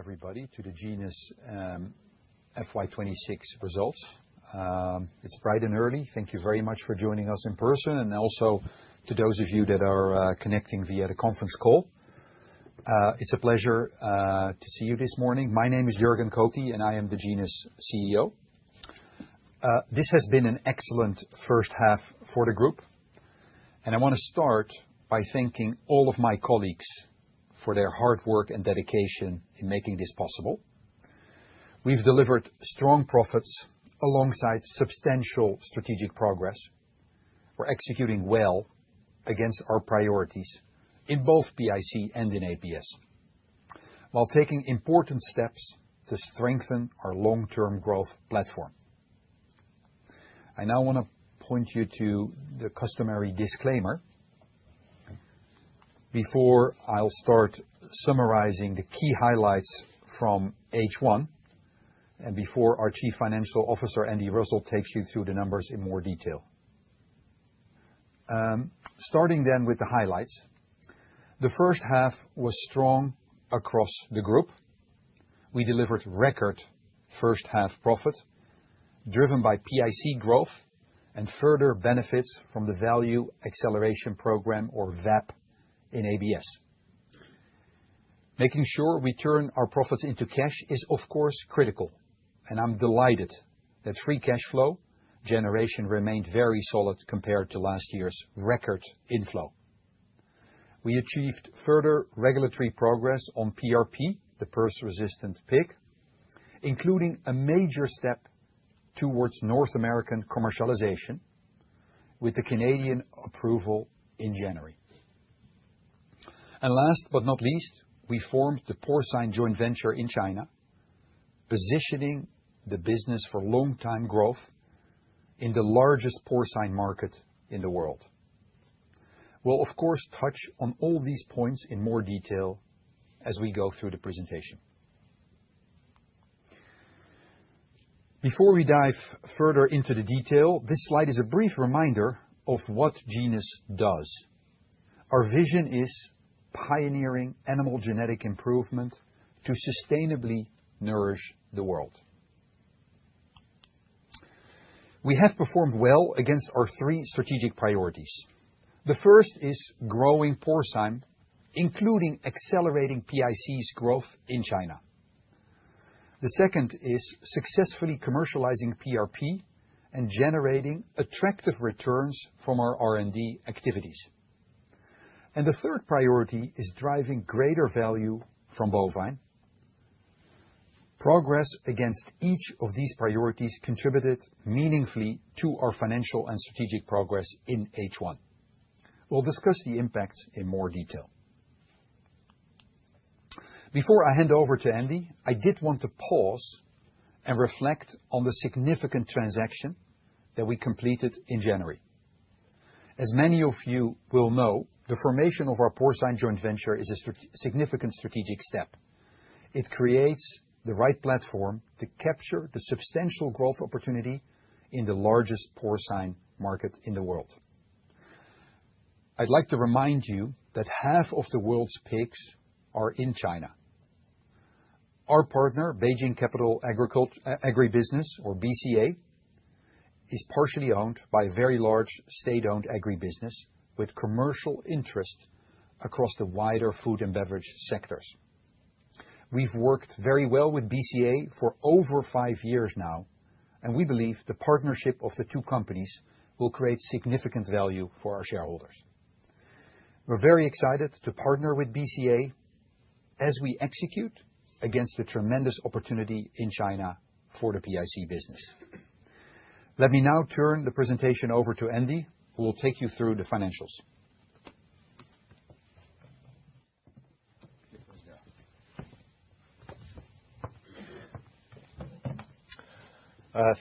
everybody, to the Genus FY26 results. It's bright and early. Thank you very much for joining us in person, and also to those of you that are connecting via the conference call. It's a pleasure to see you this morning. My name is Jurgen Koki, and I am the Genus CEO. This has been an excellent first half for the group, and I want to start by thanking all of my colleagues for their hard work and dedication in making this possible. We've delivered strong profits alongside substantial strategic progress. We're executing well against our priorities in both PIC and in APS, while taking important steps to strengthen our long-term growth platform. I now want to point you to the customary disclaimer before I'll start summarizing the key highlights from H1 and before our Chief Financial Officer, Andy Russell, takes you through the numbers in more detail. Starting then with the highlights. The first half was strong across the group. We delivered record first half profit, driven by PIC growth and further benefits from the Value Acceleration Program, or VAP, in ABS. Making sure we turn our profits into cash is, of course, critical, and I'm delighted that free cash flow generation remained very solid compared to last year's record inflow. We achieved further regulatory progress on PRP, the purse-resistant pig, including a major step towards North American commercialization with the Canadian approval in January. And last but not least, we formed the porcine joint venture in China, positioning the business for long-term growth in the largest porcine market in the world. We'll, of course, touch on all these points in more detail as we go through the presentation. Before we dive further into the detail, this slide is a brief reminder of what Genus does. Our vision is pioneering animal genetic improvement to sustainably nourish the world. We have performed well against our three strategic priorities. The first is growing porcine, including accelerating PIC's growth in China. The second is successfully commercializing PRP and generating attractive returns from our R&D activities. And the third priority is driving greater value from bovine. Progress against each of these priorities contributed meaningfully to our financial and strategic progress in H1. We'll discuss the impacts in more detail. Before I hand over to Andy, I did want to pause and reflect on the significant transaction that we completed in January. As many of you will know, the formation of our porcine joint venture is a significant strategic step. It creates the right platform to capture the substantial growth opportunity in the largest porcine market in the world. I'd like to remind you that half of the world's pigs are in China. Our partner, Beijing Capital Agribusiness, or BCA, is partially owned by a very large state-owned agribusiness with commercial interest across the wider food and beverage sectors. We've worked very well with BCA for over 5 years now, and we believe the partnership of the two companies will create significant value for our shareholders. We're very excited to partner with BCA as we execute against the tremendous opportunity in China for the PIC business. Let me now turn the presentation over to Andy, who will take you through the financials.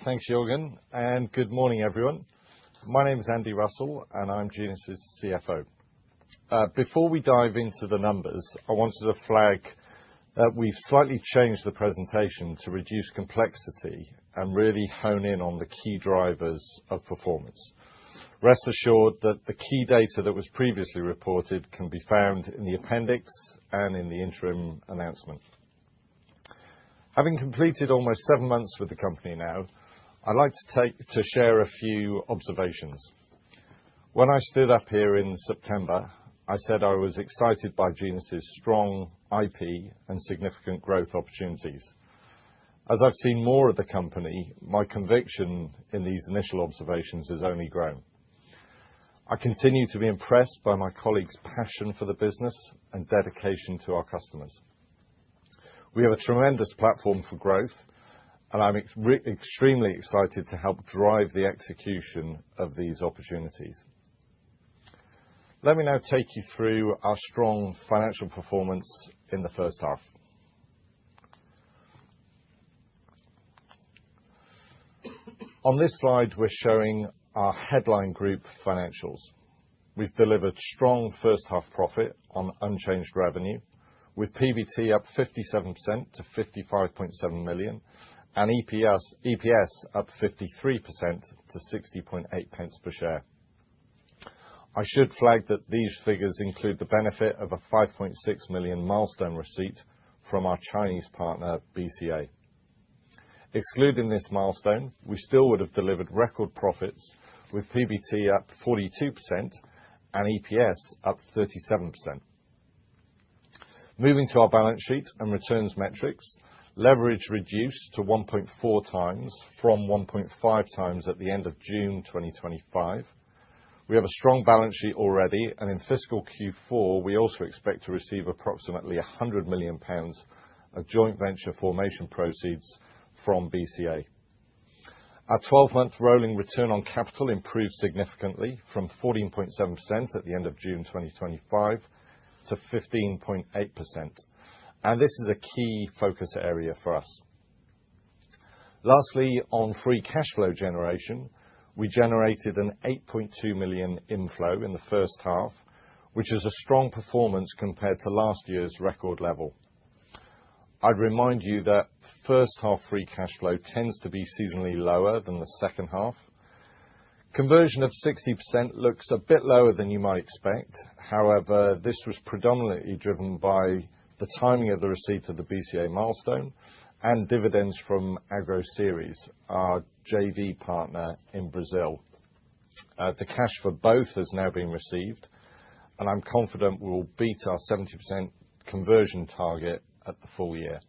Thanks, Jurgen, and good morning, everyone. My name is Andy Russell, and I'm Genus's CFO. Before we dive into the numbers, I wanted to flag that we've slightly changed the presentation to reduce complexity and really hone in on the key drivers of performance. Rest assured that the key data that was previously reported can be found in the appendix and in the interim announcement. Having completed almost 7 months with the company now, I'd like to share a few observations. When I stood up here in September, I said I was excited by Genus's strong IP and significant growth opportunities. As I've seen more of the company, my conviction in these initial observations has only grown. I continue to be impressed by my colleagues' passion for the business and dedication to our customers. We have a tremendous platform for growth, and I'm extremely excited to help drive the execution of these opportunities. Let me now take you through our strong financial performance in the first half. On this slide, we're showing our headline group financials. We've delivered strong first half profit on unchanged revenue, with PBT up 57% to 55.7 million and EPS up 53% to 60.8 pence per share. I should flag that these figures include the benefit of a 5.6 million milestone receipt from our Chinese partner, BCA. Excluding this milestone, we still would have delivered record profits, with PBT up 42% and EPS up 37%. Moving to our balance sheet and returns metrics, leverage reduced to 1.4 times from 1.5 times at the end of June 2025. We have a strong balance sheet already, and in fiscal Q4, we also expect to receive approximately 100 million pounds of joint venture formation proceeds from BCA. Our 12-month rolling return on capital improved significantly from 14.7% at the end of June 2025 to 15.8%, and this is a key focus area for us. Lastly, on free cash flow generation, we generated an 8.2 million inflow in the first half, which is a strong performance compared to last year's record level. I'd remind you that first half free cash flow tends to be seasonally lower than the second half. Conversion of 60% looks a bit lower than you might expect. However, this was predominantly driven by the timing of the receipt of the BCA milestone and dividends from Agroceres, our JV partner in Brazil. The cash for both has now been received, and I'm confident we will beat our 70% conversion target at the full year.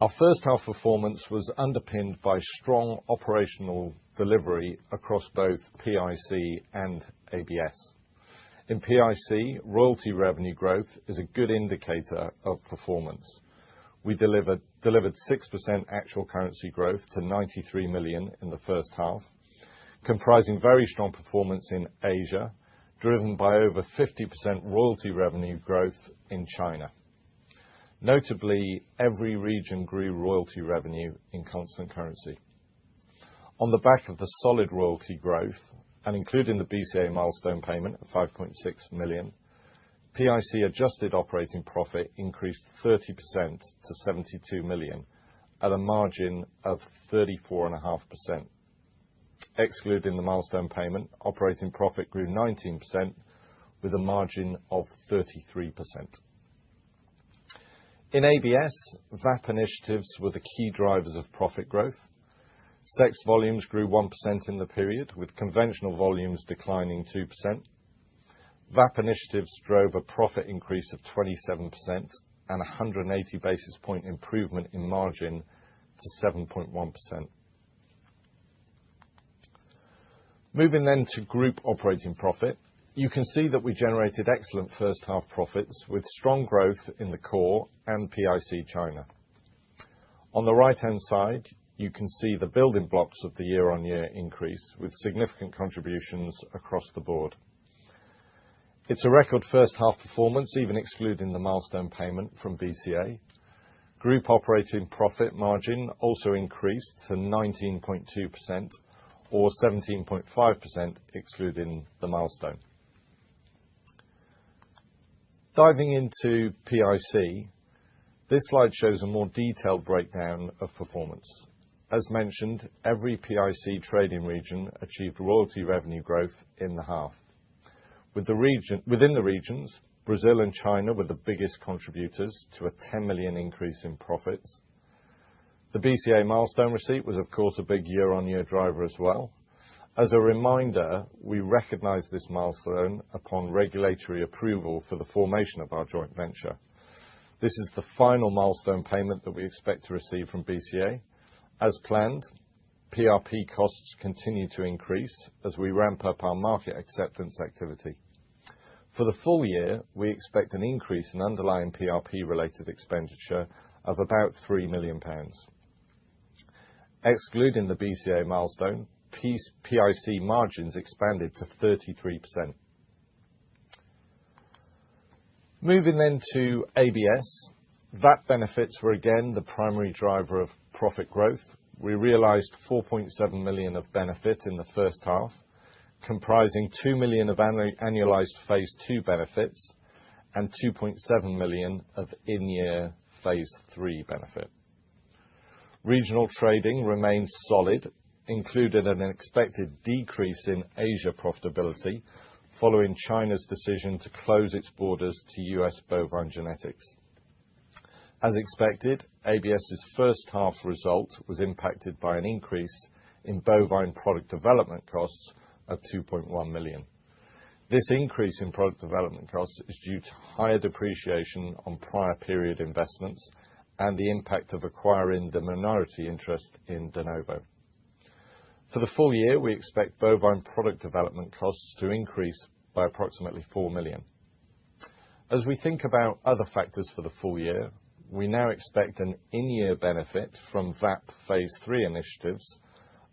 Our first half performance was underpinned by strong operational delivery across both PIC and ABS. In PIC, royalty revenue growth is a good indicator of performance. We delivered 6% actual currency growth to 93 million in the first half, comprising very strong performance in Asia, driven by over 50% royalty revenue growth in China. Notably, every region grew royalty revenue in constant currency. On the back of the solid royalty growth, and including the BCA milestone payment of 5.6 million, PIC adjusted operating profit increased 30% to 72 million at a margin of 34.5%. Excluding the milestone payment, operating profit grew 19% with a margin of 33%. In ABS, VAP initiatives were the key drivers of profit growth. Sex volumes grew 1% in the period, with conventional volumes declining 2%. VAP initiatives drove a profit increase of 27% and 180 basis point improvement in margin to 7.1%. Moving then to group operating profit, you can see that we generated excellent first half profits with strong growth in the core and PIC China. On the right-hand side, you can see the building blocks of the year-on-year increase with significant contributions across the board. It's a record first half performance, even excluding the milestone payment from BCA. Group operating profit margin also increased to 19.2%, or 17.5% excluding the milestone. Diving into PIC, this slide shows a more detailed breakdown of performance. As mentioned, every PIC trading region achieved royalty revenue growth in the half. Within the regions, Brazil and China were the biggest contributors to a 10 million increase in profits. The BCA milestone receipt was, of course, a big year-on-year driver as well. As a reminder, we recognized this milestone upon regulatory approval for the formation of our joint venture. This is the final milestone payment that we expect to receive from BCA. As planned, PRP costs continue to increase as we ramp up our market acceptance activity. For the full year, we expect an increase in underlying PRP-related expenditure of about £3 million. Excluding the BCA milestone, PIC margins expanded to 33%. Moving then to ABS, VAT benefits were again the primary driver of profit growth. We realized 4.7 million of benefit in the first half, comprising 2 million of annualized phase 2 benefits and 2.7 million of in-year phase 3 benefit. Regional trading remained solid, included an expected decrease in Asia profitability following China's decision to close its borders to US bovine genetics. As expected, ABS's first half result was impacted by an increase in bovine product development costs of 2.1 million. This increase in product development costs is due to higher depreciation on prior period investments and the impact of acquiring the minority interest in De Novo. For the full year, we expect bovine product development costs to increase by approximately 4 million. As we think about other factors for the full year, we now expect an in-year benefit from VAP phase 3 initiatives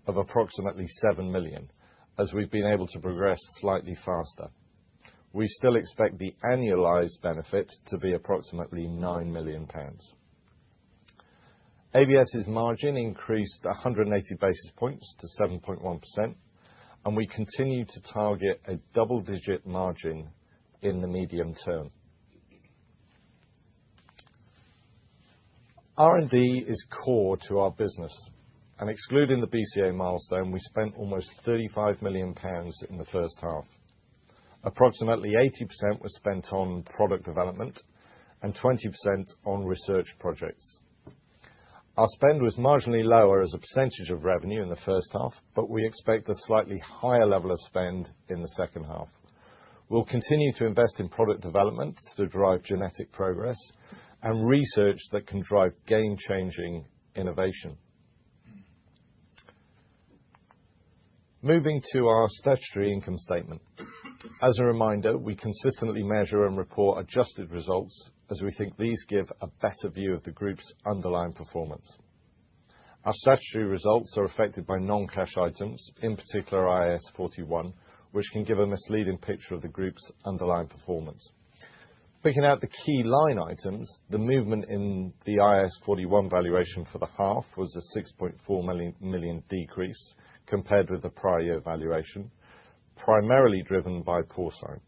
of approximately 7 million, as we've been able to progress slightly faster. We still expect the annualized benefit to be approximately £9 million. ABS's margin increased 180 basis points to 7.1%, and we continue to target a double-digit margin in the medium term. R&D is core to our business, and excluding the BCA milestone, we spent almost £35 million in the first half. Approximately 80% was spent on product development and 20% on research projects. Our spend was marginally lower as a percentage of revenue in the first half, but we expect a slightly higher level of spend in the second half. We'll continue to invest in product development to drive genetic progress and research that can drive game-changing innovation. Moving to our statutory income statement. As a reminder, we consistently measure and report adjusted results as we think these give a better view of the group's underlying performance. Our statutory results are affected by non-cash items, in particular IAS 41, which can give a misleading picture of the group's underlying performance. Picking out the key line items, the movement in the IAS 41 valuation for the half was a 6.4 million decrease compared with the prior year valuation, primarily driven by porcine.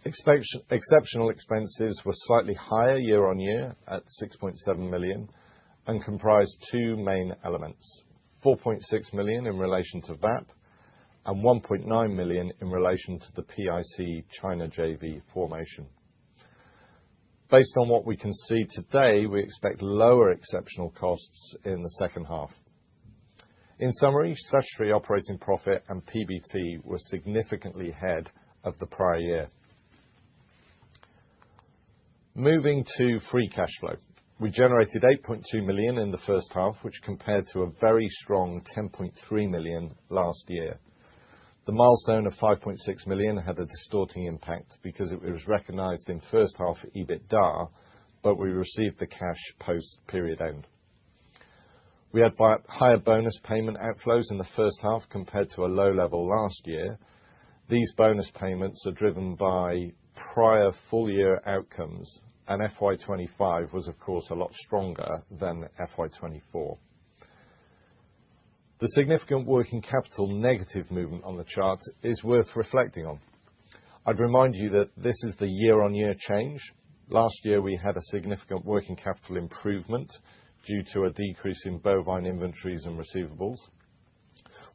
Exceptional expenses were slightly higher year on year at 6.7 million and comprised two main elements: 4.6 million in relation to VAP and 1.9 million in relation to the PIC China JV formation. Based on what we can see today, we expect lower exceptional costs in the second half. In summary, statutory operating profit and PBT were significantly ahead of the prior year. Moving to free cash flow. We generated 8.2 million in the first half, which compared to a very strong 10.3 million last year. The milestone of 5.6 million had a distorting impact because it was recognized in first half EBITDA, but we received the cash post period end. We had higher bonus payment outflows in the first half compared to a low level last year. These bonus payments are driven by prior full year outcomes, and FY25 was of course a lot stronger than FY24. The significant working capital negative movement on the chart is worth reflecting on. I'd remind you that this is the year-on-year change. Last year we had a significant working capital improvement due to a decrease in bovine inventories and receivables.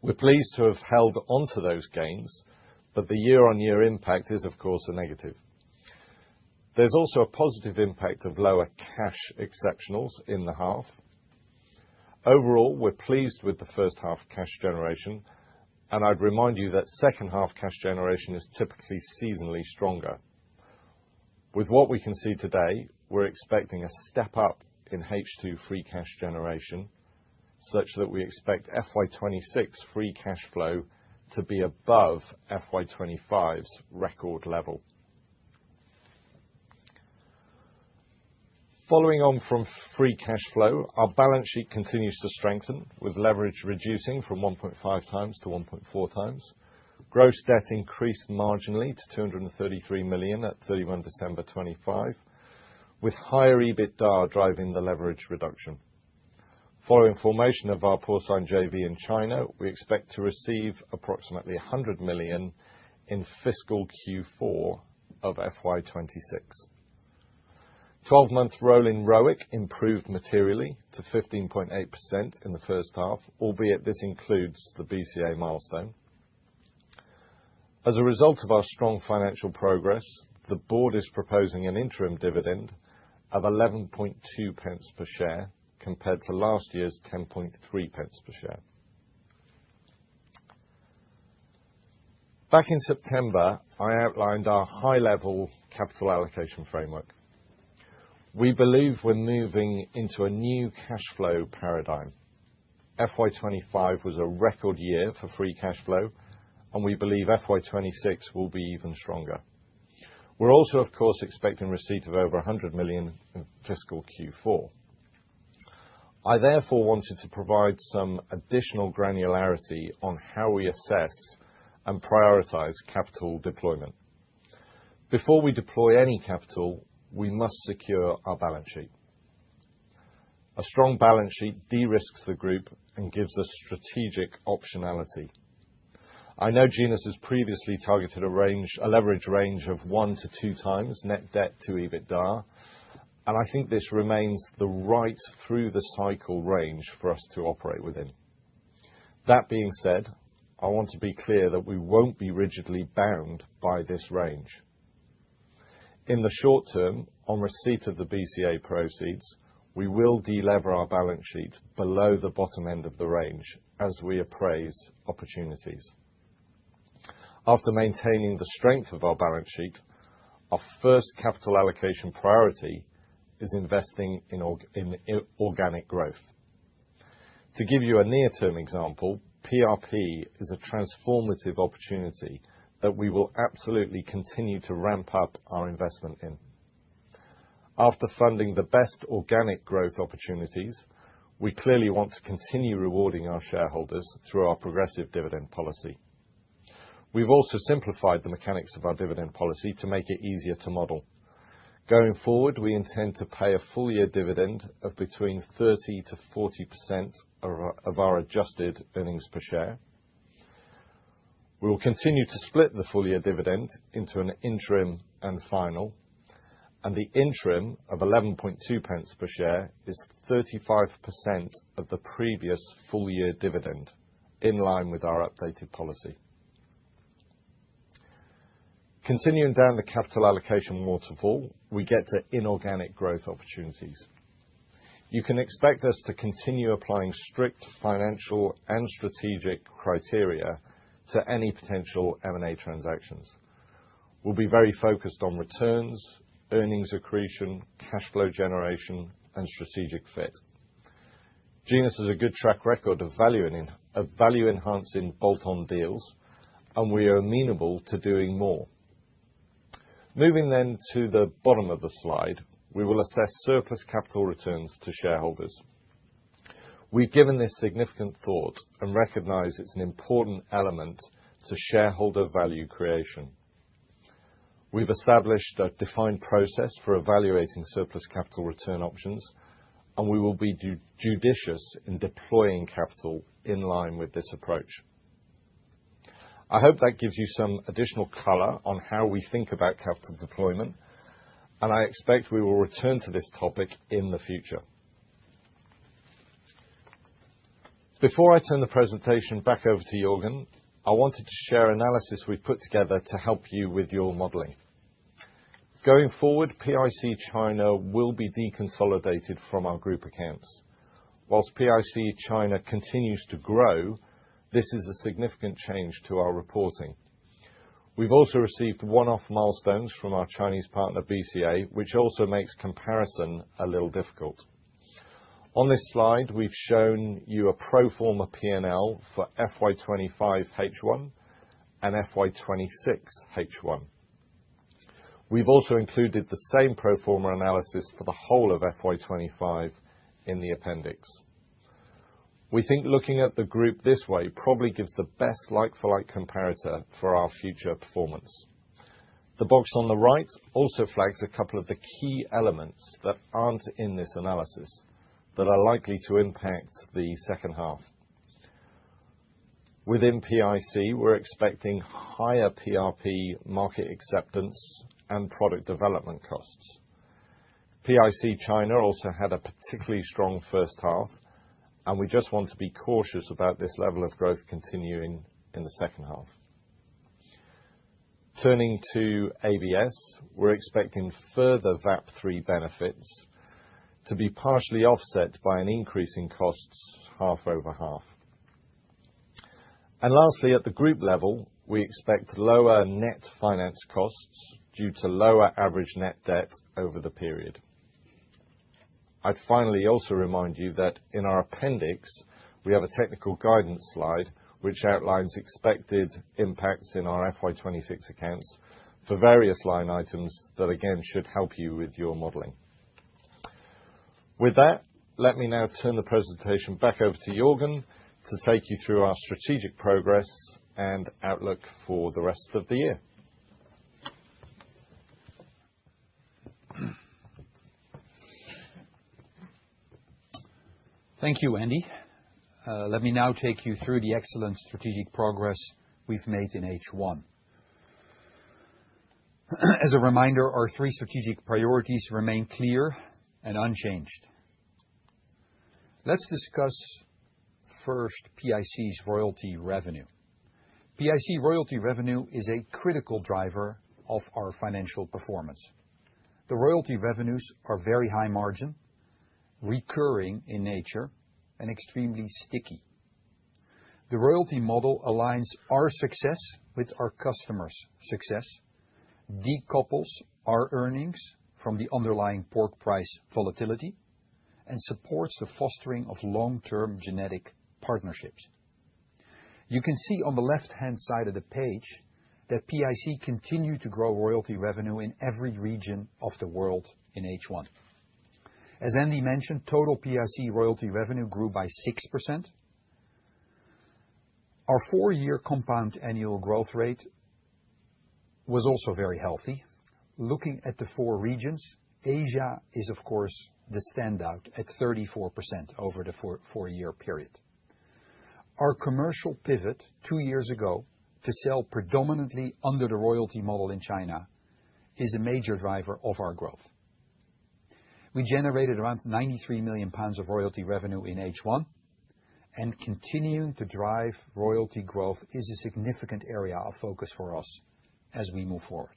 We're pleased to have held onto those gains, but the year-on-year impact is of course a negative. There's also a positive impact of lower cash exceptionals in the half. Overall, we're pleased with the first half cash generation, and I'd remind you that second half cash generation is typically seasonally stronger. With what we can see today, we're expecting a step up in H2 free cash generation, such that we expect FY26 free cash flow to be above FY25's record level. Following on from free cash flow, our balance sheet continues to strengthen, with leverage reducing from 1.5 times to 1.4 times. Gross debt increased marginally to 233 million at 31 December 25, with higher EBITDA driving the leverage reduction. Following formation of our porcine JV in China, we expect to receive approximately 100 million in fiscal Q4 of FY26. 12-month rolling ROIC improved materially to 15.8% in the first half, albeit this includes the BCA milestone. As a result of our strong financial progress, the board is proposing an interim dividend of 11.2 pence per share, compared to last year's 10.3 pence per share. Back in September, I outlined our high-level capital allocation framework. We believe we're moving into a new cash flow paradigm. FY25 was a record year for free cash flow, and we believe FY26 will be even stronger. We're also, of course, expecting receipt of over 100 million in fiscal Q4. I therefore wanted to provide some additional granularity on how we assess and prioritize capital deployment. Before we deploy any capital, we must secure our balance sheet. A strong balance sheet de-risks the group and gives us strategic optionality. I know Genus has previously targeted a leverage range of 1 to 2 times net debt to EBITDA, and I think this remains the right through the cycle range for us to operate within. That being said, I want to be clear that we won't be rigidly bound by this range. In the short term, on receipt of the BCA proceeds, we will de-lever our balance sheet below the bottom end of the range as we appraise opportunities. After maintaining the strength of our balance sheet, our first capital allocation priority is investing in organic growth. To give you a near-term example, PRP is a transformative opportunity that we will absolutely continue to ramp up our investment in. After funding the best organic growth opportunities, we clearly want to continue rewarding our shareholders through our progressive dividend policy. We've also simplified the mechanics of our dividend policy to make it easier to model. Going forward, we intend to pay a full-year dividend of between 30% to 40% of our adjusted earnings per share. We will continue to split the full-year dividend into an interim and final, and the interim of 11.2 pence per share is 35% of the previous full-year dividend, in line with our updated policy. Continuing down the capital allocation waterfall, we get to inorganic growth opportunities. You can expect us to continue applying strict financial and strategic criteria to any potential M&A transactions. We'll be very focused on returns, earnings accretion, cash flow generation, and strategic fit. Genus has a good track record of value-enhancing bolt-on deals, and we are amenable to doing more. Moving then to the bottom of the slide, we will assess surplus capital returns to shareholders. We've given this significant thought and recognize it's an important element to shareholder value creation. We've established a defined process for evaluating surplus capital return options, and we will be judicious in deploying capital in line with this approach. I hope that gives you some additional color on how we think about capital deployment, and I expect we will return to this topic in the future. Before I turn the presentation back over to Jorgen, I wanted to share analysis we've put together to help you with your modeling. Going forward, PIC China will be deconsolidated from our group accounts. Whilst PIC China continues to grow, this is a significant change to our reporting. We've also received one-off milestones from our Chinese partner BCA, which also makes comparison a little difficult. On this slide, we've shown you a pro forma P&L for FY25 H1 and FY26 H1. We've also included the same pro forma analysis for the whole of FY25 in the appendix. We think looking at the group this way probably gives the best like-for-like comparator for our future performance. The box on the right also flags a couple of the key elements that aren't in this analysis that are likely to impact the second half. Within PIC, we're expecting higher PRP market acceptance and product development costs. PIC China also had a particularly strong first half, and we just want to be cautious about this level of growth continuing in the second half. Turning to ABS, we're expecting further VAP3 benefits to be partially offset by an increase in costs half over half. And lastly, at the group level, we expect lower net finance costs due to lower average net debt over the period. I'd finally also remind you that in our appendix, we have a technical guidance slide which outlines expected impacts in our FY26 accounts for various line items that again should help you with your modelling. With that, let me now turn the presentation back over to Jørgen to take you through our strategic progress and outlook for the rest of the year. Thank you, Andy. Let me now take you through the excellent strategic progress we've made in H1. As a reminder, our three strategic priorities remain clear and unchanged. Let's discuss first PIC's royalty revenue. PIC royalty revenue is a critical driver of our financial performance. The royalty revenues are very high margin, recurring in nature, and extremely sticky. The royalty model aligns our success with our customers' success, decouples our earnings from the underlying pork price volatility, and supports the fostering of long-term genetic partnerships. You can see on the left-hand side of the page that PIC continued to grow royalty revenue in every region of the world in H1. As Andy mentioned, total PIC royalty revenue grew by 6%. Our 4-year compound annual growth rate was also very healthy. Looking at the 4 regions, Asia is, of course, the standout at 34% over the 4-year period. Our commercial pivot 2 years ago to sell predominantly under the royalty model in China is a major driver of our growth. We generated around £93 million of royalty revenue in H1, and continuing to drive royalty growth is a significant area of focus for us as we move forward.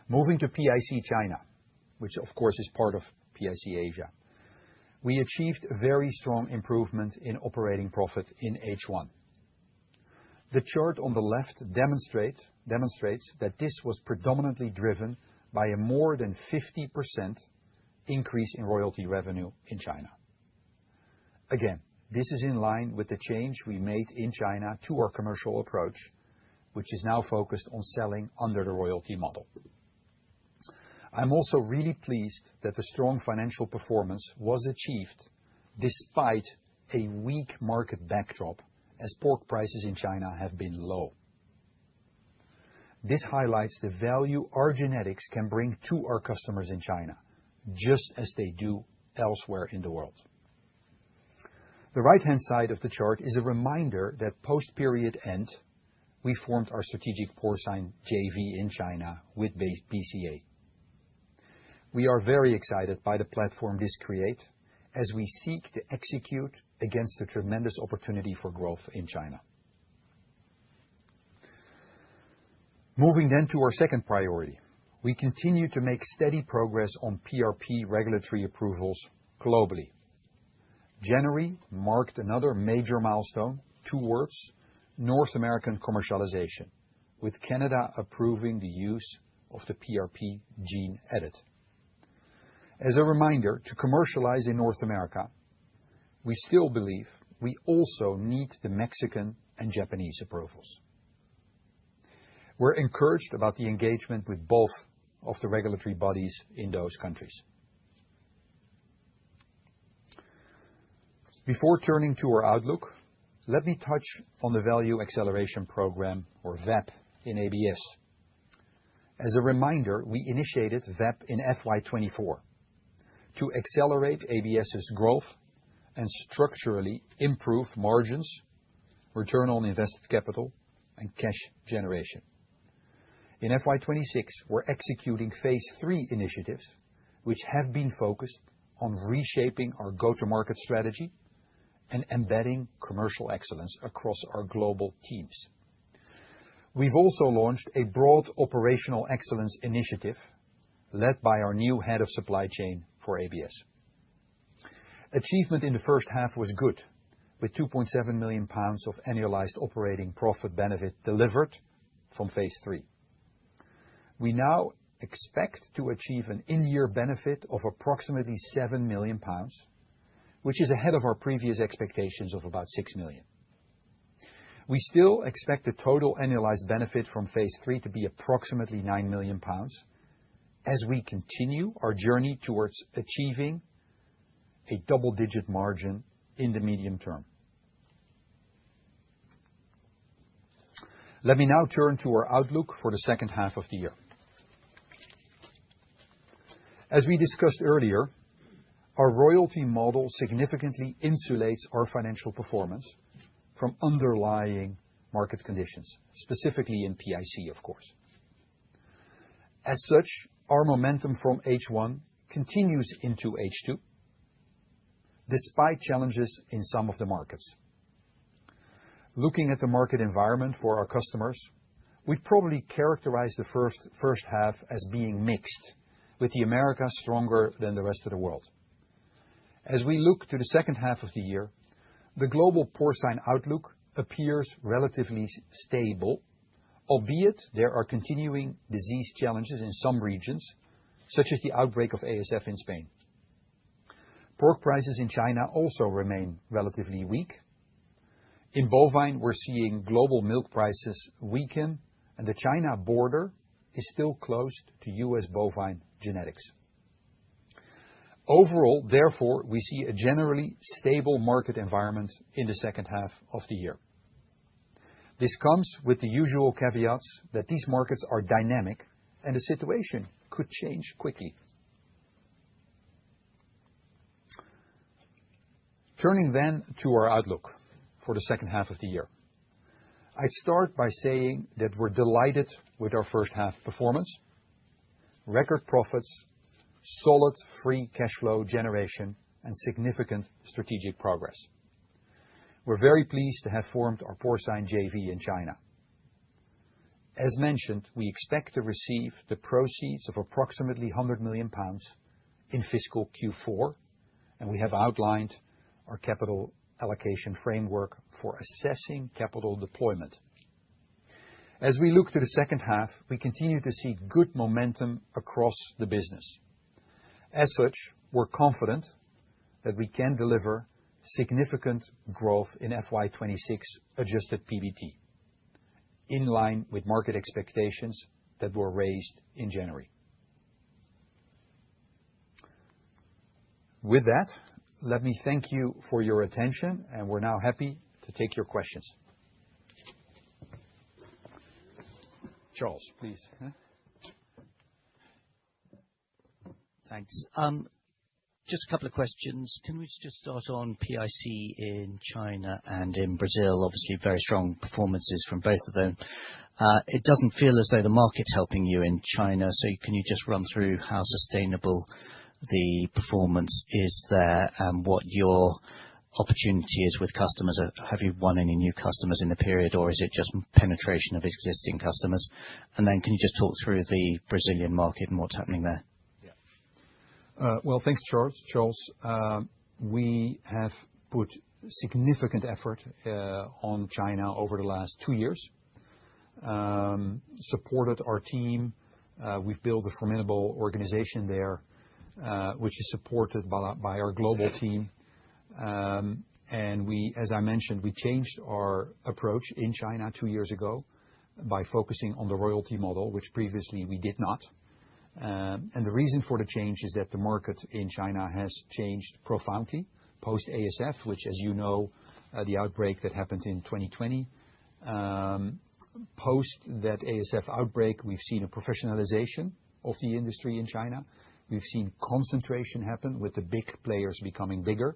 Moving to PIC China, which of course is part of PIC Asia, we achieved a very strong improvement in operating profit in H1. The chart on the left demonstrates that this was predominantly driven by a more than 50% increase in royalty revenue in China. Again, this is in line with the change we made in China to our commercial approach, which is now focused on selling under the royalty model. I'm also really pleased that the strong financial performance was achieved despite a weak market backdrop, as pork prices in China have been low. This highlights the value our genetics can bring to our customers in China, just as they do elsewhere in the world. The right-hand side of the chart is a reminder that post-period end, we formed our strategic porcine JV in China with BCA. We are very excited by the platform this creates as we seek to execute against the tremendous opportunity for growth in China. Moving then to our second priority, we continue to make steady progress on PRP regulatory approvals globally. January marked another major milestone towards North American commercialization, with Canada approving the use of the PRP gene edit. As a reminder, to commercialize in North America, we still believe we also need the Mexican and Japanese approvals. We're encouraged about the engagement with both of the regulatory bodies in those countries. Before turning to our outlook, let me touch on the Value Acceleration Program, or VAP, in ABS. As a reminder, we initiated VAP in FY24 to accelerate ABS's growth and structurally improve margins, return on invested capital, and cash generation. In FY26, we're executing Phase 3 initiatives, which have been focused on reshaping our go-to-market strategy and embedding commercial excellence across our global teams. We've also launched a broad operational excellence initiative led by our new head of supply chain for ABS. Achievement in the first half was good, with £2.7 million of annualized operating profit benefit delivered from Phase 3. We now expect to achieve an in-year benefit of approximately £7 million, which is ahead of our previous expectations of about £6 million. We still expect the total annualized benefit from Phase 3 to be approximately £9 million as we continue our journey towards achieving a double-digit margin in the medium term. Let me now turn to our outlook for the second half of the year. As we discussed earlier, our royalty model significantly insulates our financial performance from underlying market conditions, specifically in PIC, of course. As such, our momentum from H1 continues into H2, despite challenges in some of the markets. Looking at the market environment for our customers, we'd probably characterize the first half as being mixed, with the Americas stronger than the rest of the world. As we look to the second half of the year, the global porcine outlook appears relatively stable, albeit there are continuing disease challenges in some regions, such as the outbreak of ASF in Spain. Pork prices in China also remain relatively weak. In bovine, we're seeing global milk prices weaken, and the China border is still closed to US bovine genetics. Overall, therefore, we see a generally stable market environment in the second half of the year. This comes with the usual caveats that these markets are dynamic and the situation could change quickly. Turning then to our outlook for the second half of the year. I'd start by saying that we're delighted with our first half performance, record profits, solid free cash flow generation, and significant strategic progress. We're very pleased to have formed our porcine JV in China. As mentioned, we expect to receive the proceeds of approximately £100 million in fiscal Q4, and we have outlined our capital allocation framework for assessing capital deployment. As we look to the second half, we continue to see good momentum across the business. As such, we're confident that we can deliver significant growth in FY26 adjusted PBT, in line with market expectations that were raised in January. With that, let me thank you for your attention, and we're now happy to take your questions. Charles, please. Thanks. Just a couple of questions. Can we just start on PIC in China and in Brazil? Obviously, very strong performances from both of them. It doesn't feel as though the market's helping you in China, so can you just run through how sustainable the performance is there and what your opportunity is with customers. Have you won any new customers in the period, or is it just penetration of existing customers? And then can you just talk through the Brazilian market and what's happening there? Well, thanks, Charles. We have put significant effort on China over the last 2 years, supported our team. We've built a formidable organization there, which is supported by our global team. And as I mentioned, we changed our approach in China 2 years ago by focusing on the royalty model, which previously we did not. And the reason for the change is that the market in China has changed profoundly post-ASF, which, as you know, the outbreak that happened in 2020. Post that ASF outbreak, we've seen a professionalization of the industry in China. We've seen concentration happen with the big players becoming bigger.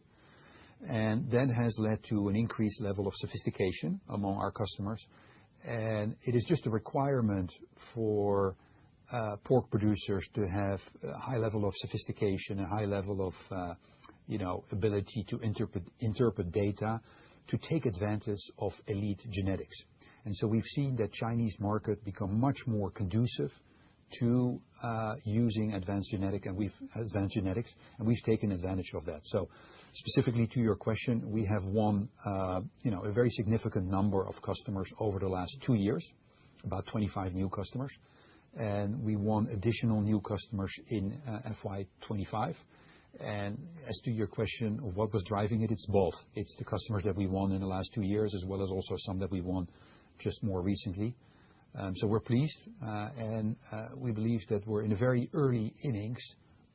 And that has led to an increased level of sophistication among our customers. And it is just a requirement for pork producers to have a high level of sophistication, a high level of ability to interpret data, to take advantage of elite genetics. And so we've seen that Chinese market become much more conducive to using advanced genetics, and we've taken advantage of that. So specifically to your question, we have won a very significant number of customers over the last 2 years, about 25 new customers, and we won additional new customers in FY25. And as to your question of what was driving it, it's both. It's the customers that we won in the last 2 years, as well as also some that we won just more recently. So we're pleased, and we believe that we're in the very early innings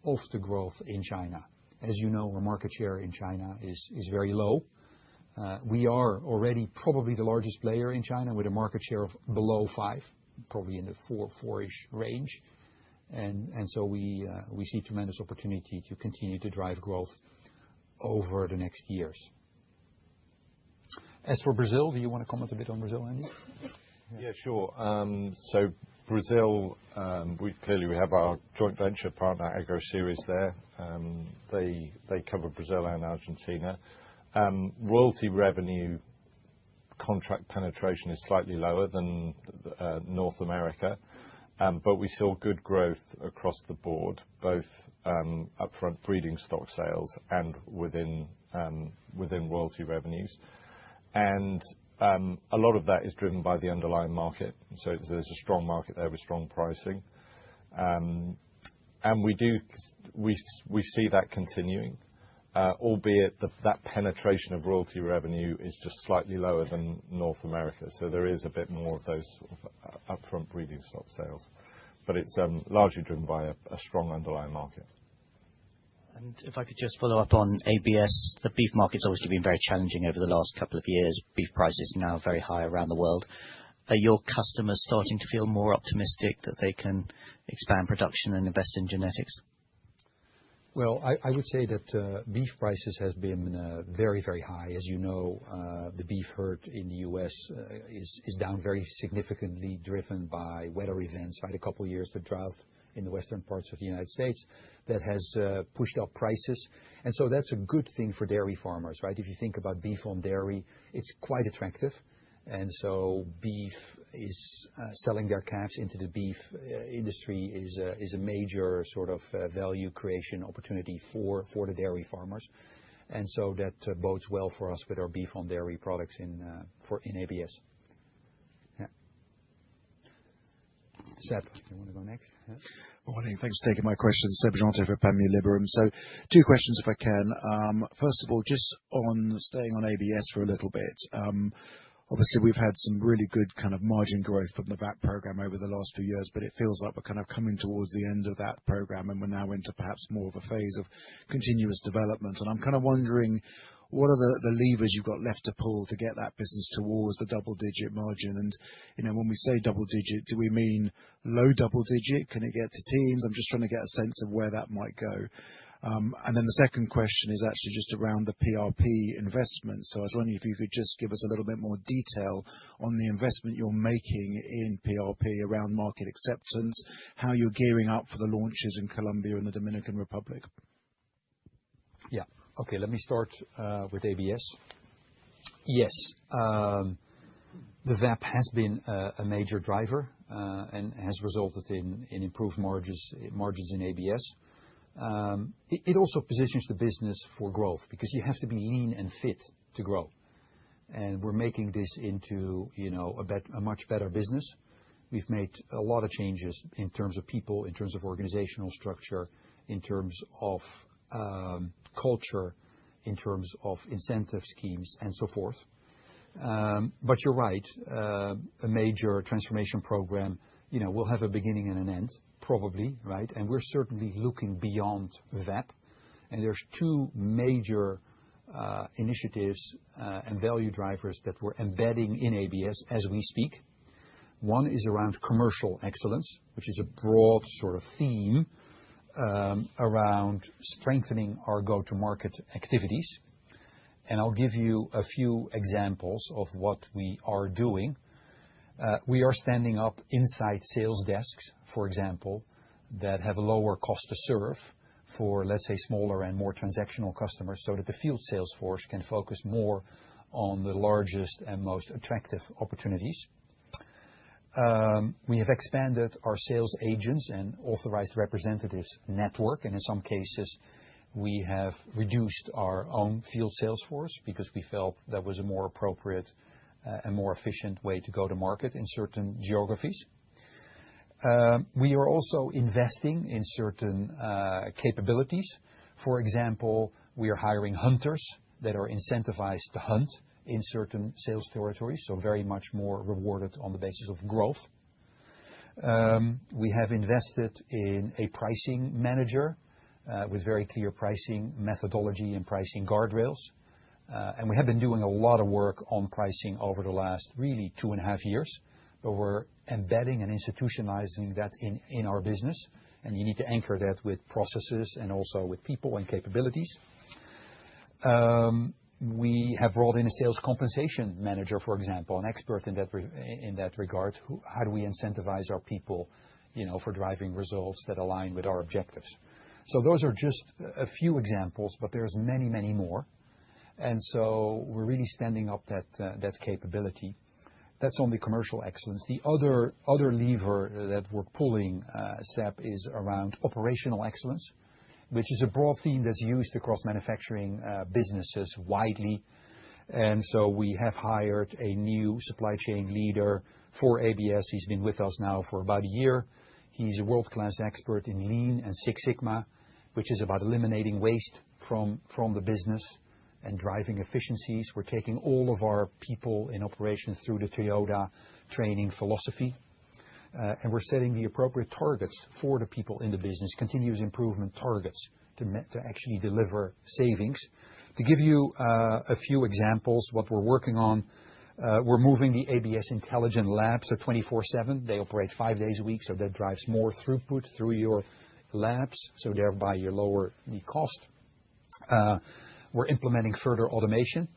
of the growth in China. As you know, our market share in China is very low. We are already probably the largest player in China with a market share of below 5, probably in the 4-ish range. And so we see tremendous opportunity to continue to drive growth over the next years. As for Brazil, do you want to comment a bit on Brazil, Andy? Yeah, sure. So Brazil, we have our joint venture partner, AgroSeries there. They cover Brazil and Argentina. Royalty revenue contract penetration is slightly lower than North America, but we saw good growth across the board, both upfront breeding stock sales and within royalty revenues. And a lot of that is driven by the underlying market. So there's a strong market there with strong pricing. And we see that continuing, albeit that penetration of royalty revenue is just slightly lower than North America. So there is a bit more of those upfront breeding stock sales, but it's largely driven by a strong underlying market. And if I could just follow up on ABS, the beef market's obviously been very challenging over the last couple of years. Beef prices are now very high around the world. Are your customers starting to feel more optimistic that they can expand production and invest in genetics? Well, I would say that beef prices have been very, very high. As you know, the beef herd in the U.S. is down very significantly, driven by weather events, right? A couple of years, the drought in the western parts of the United States that has pushed up prices. And so that's a good thing for dairy farmers, right? If you think about beef on dairy, it's quite attractive. And so beef is selling their calves into the beef industry is a major sort of value creation opportunity for the dairy farmers. And so that bodes well for us with our beef on dairy products in ABS. Yeah. Seb, you want to go next? Yeah. Morning. Thanks for taking my question. Seb Jantet for Panmure Liberum. So 2 questions, if I can. First of all, just on staying on ABS for a little bit. Obviously, we've had some really good kind of margin growth from the VAT program over the last few years, but it feels like we're kind of coming towards the end of that program, and we're now into perhaps more of a phase of continuous development. And I'm kind of wondering, what are the levers you've got left to pull to get that business towards the double-digit margin? And when we say double-digit, do we mean low double-digit? Can it get to teens? I'm just trying to get a sense of where that might go. And then the second question is actually just around the PRP investment. So I was wondering if you could just give us a little bit more detail on the investment you're making in PRP around market acceptance, how you're gearing up for the launches in Colombia and the Dominican Republic. Yeah. Okay, let me start with ABS. Yes, the VAP has been a major driver and has resulted in improved margins in ABS. It also positions the business for growth because you have to be lean and fit to grow. And we're making this into a much better business. We've made a lot of changes in terms of people, in terms of organizational structure, in terms of culture, in terms of incentive schemes, and so forth. But you're right, a major transformation program will have a beginning and an end, probably, right? And we're certainly looking beyond VAP. And there's two major initiatives and value drivers that we're embedding in ABS as we speak. One is around commercial excellence, which is a broad sort of theme around strengthening our go-to-market activities. And I'll give you a few examples of what we are doing. We are standing up inside sales desks, for example, that have a lower cost to serve for, let's say, smaller and more transactional customers so that the field sales force can focus more on the largest and most attractive opportunities. We have expanded our sales agents and authorized representatives network, and in some cases, we have reduced our own field sales force because we felt that was a more appropriate and more efficient way to go to market in certain geographies. We are also investing in certain capabilities. For example, we are hiring hunters that are incentivized to hunt in certain sales territories, so very much more rewarded on the basis of growth. We have invested in a pricing manager with very clear pricing methodology and pricing guardrails. And we have been doing a lot of work on pricing over the last really 2.5 years, but we're embedding and institutionalizing that in our business. And you need to anchor that with processes and also with people and capabilities. We have brought in a sales compensation manager, for example, an expert in that regard. How do we incentivize our people, for driving results that align with our objectives? So those are just a few examples, but there's many, many more. And so we're really standing up that capability. That's on the commercial excellence. The other lever that we're pulling, Seb, is around operational excellence, which is a broad theme that's used across manufacturing businesses widely. And so we have hired a new supply chain leader for ABS. He's been with us now for about a year. He's a world-class expert in Lean and Six Sigma, which is about eliminating waste from the business and driving efficiencies. We're taking all of our people in operation through the Toyota training philosophy. And we're setting the appropriate targets for the people in the business, continuous improvement targets to actually deliver savings. To give you a few examples, what we're working on, we're moving the ABS Intelligent Labs to 24/7. They operate 5 days a week, so that drives more throughput through your labs, so thereby you lower the cost. We're implementing further automation.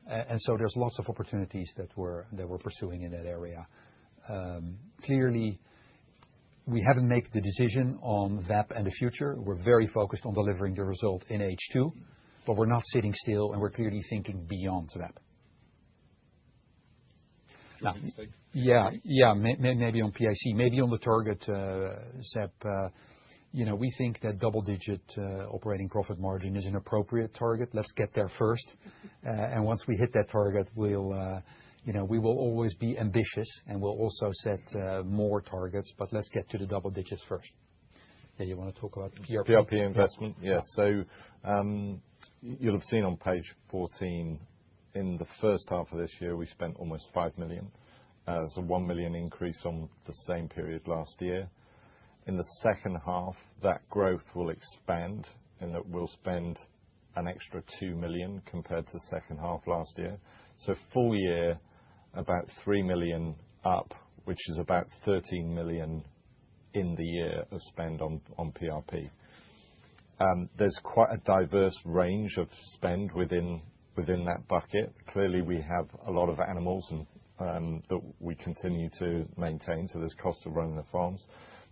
And so there's lots of opportunities that we're pursuing in that area. Clearly, we haven't made the decision on VAP and the future. We're very focused on delivering the result in H2, but we're not sitting still, and we're clearly thinking beyond VAP. Now, maybe on PIC, maybe on the target, Seb. We think that double-digit operating profit margin is an appropriate target. Let's get there first. And once we hit that target, we will always be ambitious, and we'll also set more targets, but let's get to the double digits first. Yeah, you want to talk about PRP? PRP investment, yes. So you'll have seen on page 14, in the first half of this year, we spent almost 5 million. It's a 1 million increase on the same period last year. In the second half, that growth will expand, and that we'll spend an extra 2 million compared to second half last year. So full year, about 3 million up, which is about 13 million in the year of spend on PRP. There's quite a diverse range of spend within that bucket. Clearly, we have a lot of animals that we continue to maintain, so there's costs of running the farms.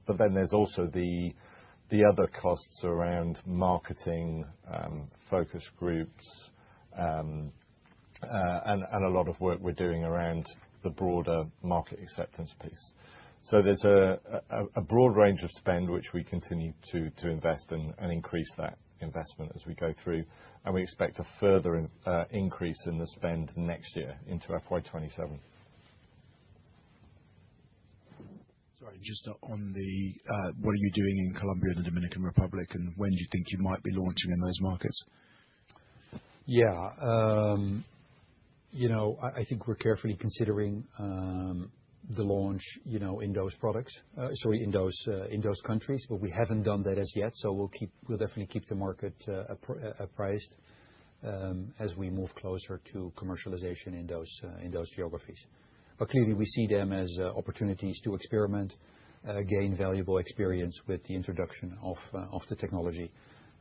But then there's also the The other costs around marketing, focus groups, and a lot of work we're doing around the broader market acceptance piece. So there's a broad range of spend which we continue to invest in and increase that investment as we go through, and we expect a further increase in the spend next year into FY27. Sorry, just on what are you doing in Colombia and the Dominican Republic, and when do you think you might be launching in those markets? Yeah. I think we're carefully considering the launch, in those products, in those countries, but we haven't done that as yet. So we'll definitely keep the market apprised as we move closer to commercialization in those geographies. But clearly, we see them as opportunities to experiment, gain valuable experience with the introduction of the technology,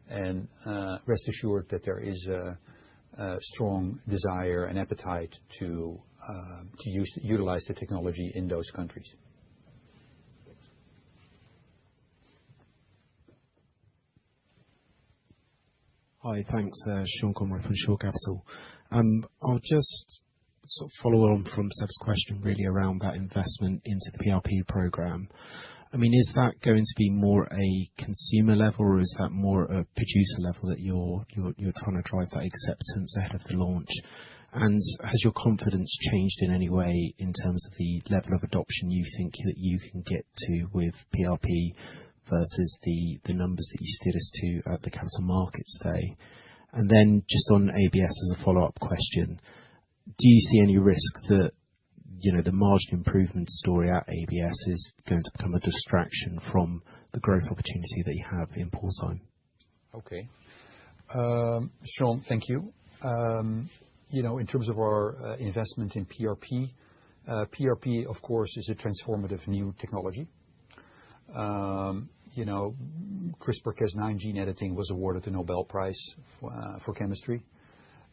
and rest assured that there is a strong desire and appetite to utilize the technology in those countries. Hi, thanks. Sean Conroy from Shore Capital. I'll just sort of follow on from Seb's question really around that investment into the PRP program. I mean, is that going to be more a consumer level, or is that more a producer level that you're trying to drive that acceptance ahead of the launch? And has your confidence changed in any way in terms of the level of adoption you think that you can get to with PRP versus the numbers that you steered us to at the Capital Markets Day? And then just on ABS as a follow-up question, do you see any risk that the margin improvement story at ABS is going to become a distraction from the growth opportunity that you have in porcine? Okay. Sean, thank you. In terms of our investment in PRP, PRP, of course, is a transformative new technology. CRISPR-Cas9 gene editing was awarded the Nobel Prize for chemistry.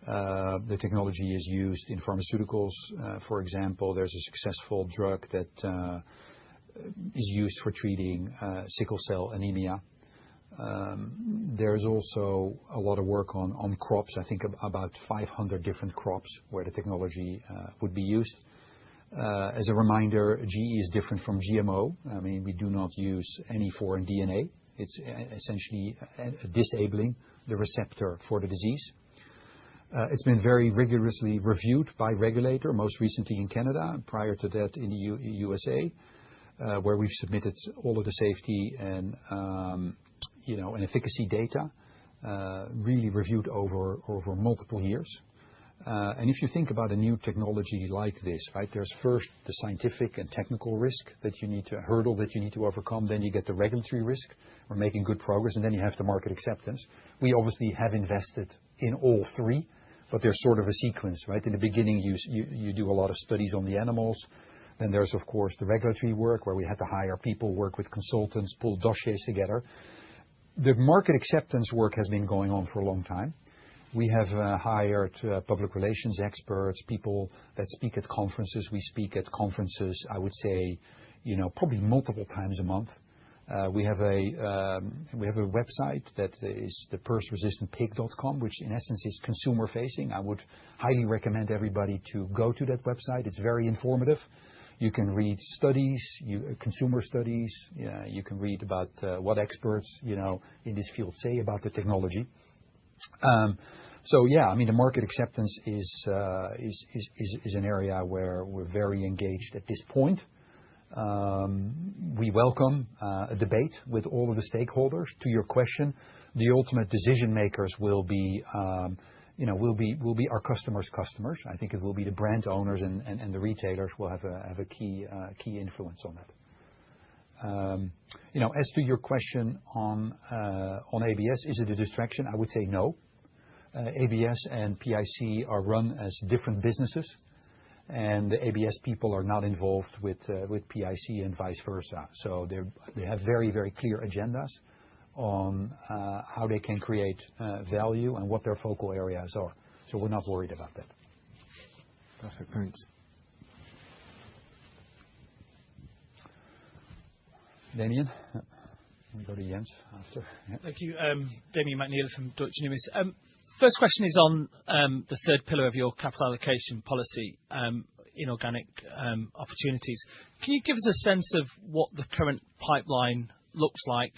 The technology is used in pharmaceuticals. For example, there's a successful drug that is used for treating sickle cell anemia. There's also a lot of work on crops. I think about 500 different crops where the technology would be used. As a reminder, GE is different from GMO. I mean, we do not use any foreign DNA. It's essentially disabling the receptor for the disease. It's been very rigorously reviewed by regulator, most recently in Canada, prior to that in the USA, where we've submitted all of the safety and efficacy data, really reviewed over multiple years. And if you think about a new technology like this, right, there's first the scientific and technical risk hurdle that you need to overcome. Then you get the regulatory risk. We're making good progress. And then you have the market acceptance. We obviously have invested in all three, but there's sort of a sequence, right? In the beginning, you do a lot of studies on the animals. Then there's, of course, the regulatory work where we had to hire people, work with consultants, pull dossiers together. The market acceptance work has been going on for a long time. We have hired public relations experts, people that speak at conferences. We speak at conferences, I would say, probably multiple times a month. We have a website that is the PRRSresistantPig.com, which in essence is consumer facing. I would highly recommend everybody to go to that website. It's very informative. You can read studies, consumer studies. You can read about what experts in this field say about the technology. So yeah, I mean, the market acceptance is an area where we're very engaged at this point. We welcome a debate with all of the stakeholders. To your question, the ultimate decision makers will be our customers' customers. I think it will be the brand owners and the retailers will have a key influence on that. As to your question on ABS, is it a distraction? I would say no. ABS and PIC are run as different businesses, and the ABS people are not involved with PIC and vice versa. So they have very, very clear agendas on how they can create value and what their focal areas are. So we're not worried about that. Perfect. Thanks. Damien? We go to Jens after. Yeah. Thank you. Damien McNeil from Deutsche Numis. First question is on the third pillar of your capital allocation policy, inorganic opportunities. Can you give us a sense of what the current pipeline looks like,